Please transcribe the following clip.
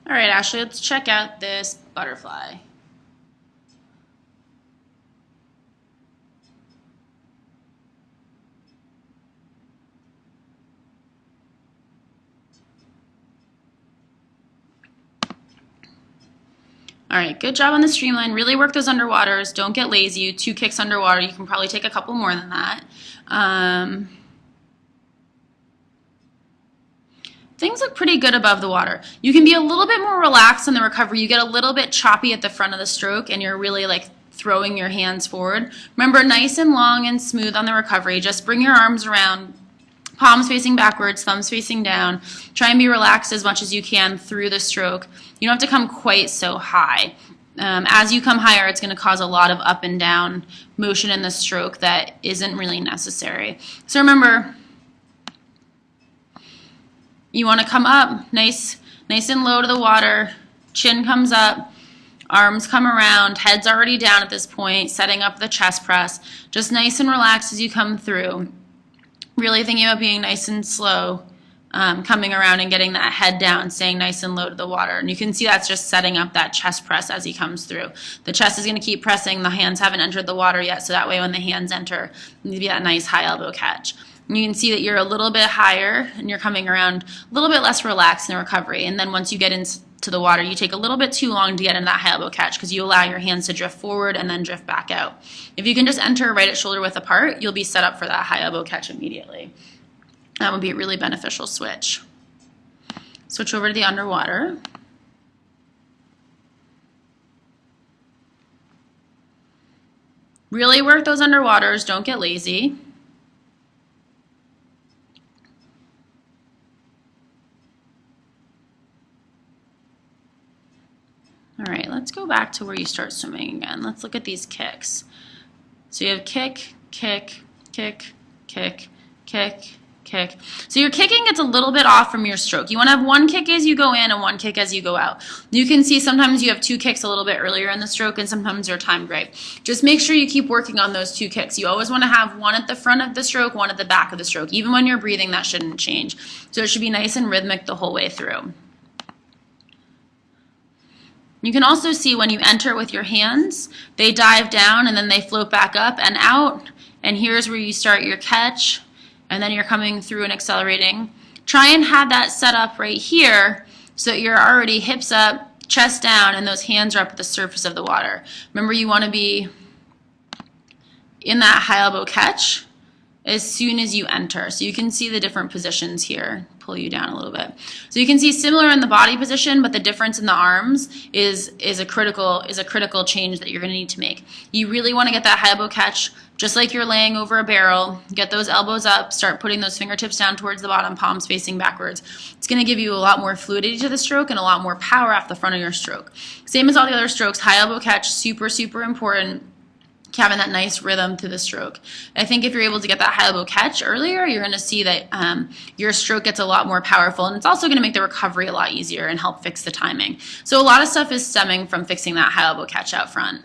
All right, Ashley, let's check out this butterfly. All right, good job on the streamline. Really work those underwaters. Don't get lazy. 2 kicks underwater. You can probably take a couple more than that. Things look pretty good above the water. You can be a little bit more relaxed in the recovery. You get a little bit choppy at the front of the stroke and you're really like throwing your hands forward. Remember, nice and long and smooth on the recovery. Just bring your arms around, palms facing backwards, thumbs facing down. Try and be relaxed as much as you can through the stroke. You don't have to come quite so high. As you come higher, it's going to cause a lot of up and down motion in the stroke that isn't really necessary. So remember, you want to come up nice and low to the water, chin comes up, arms come around, head's already down at this point, setting up the chest press. Just nice and relaxed as you come through. Really thinking about being nice and slow, coming around and getting that head down, staying nice and low to the water. And you can see that's just setting up that chest press as he comes through. The chest is going to keep pressing. The hands haven't entered the water yet, so that way when the hands enter, you need to be that nice high elbow catch. And you can see that you're a little bit higher and you're coming around a little bit less relaxed in the recovery. And then once you get into the water, you take a little bit too long to get into that high elbow catch because you allow your hands to drift forward and then drift back out. If you can just enter right at shoulder width apart, you'll be set up for that high elbow catch immediately. That would be a really beneficial switch. Switch over to the underwater. Really work those underwaters, don't get lazy. All right, let's go back to where you start swimming again. Let's look at these kicks. So you have kick, kick, kick, kick, kick, kick. So your kicking gets a little bit off from your stroke. You want to have 1 kick as you go in and 1 kick as you go out. You can see sometimes you have 2 kicks a little bit earlier in the stroke and sometimes they're timed right. Just make sure you keep working on those 2 kicks. You always want to have 1 at the front of the stroke, 1 at the back of the stroke. Even when you're breathing, that shouldn't change. So it should be nice and rhythmic the whole way through. You can also see when you enter with your hands, they dive down and then they float back up and out. And here's where you start your catch. And then you're coming through and accelerating. Try and have that set up right here so that you're already hips up, chest down, and those hands are up at the surface of the water. Remember, you want to be in that high elbow catch as soon as you enter. So you can see the different positions here. Pull you down a little bit. So you can see similar in the body position, but the difference in the arms is a critical change that you're going to need to make. You really want to get that high elbow catch just like you're laying over a barrel. Get those elbows up, start putting those fingertips down towards the bottom, palms facing backwards. It's going to give you a lot more fluidity to the stroke and a lot more power off the front of your stroke. Same as all the other strokes, high elbow catch, super, super important. Having that nice rhythm to the stroke. I think if you're able to get that high elbow catch earlier, you're going to see that your stroke gets a lot more powerful, and it's also going to make the recovery a lot easier and help fix the timing. So a lot of stuff is stemming from fixing that high elbow catch out front.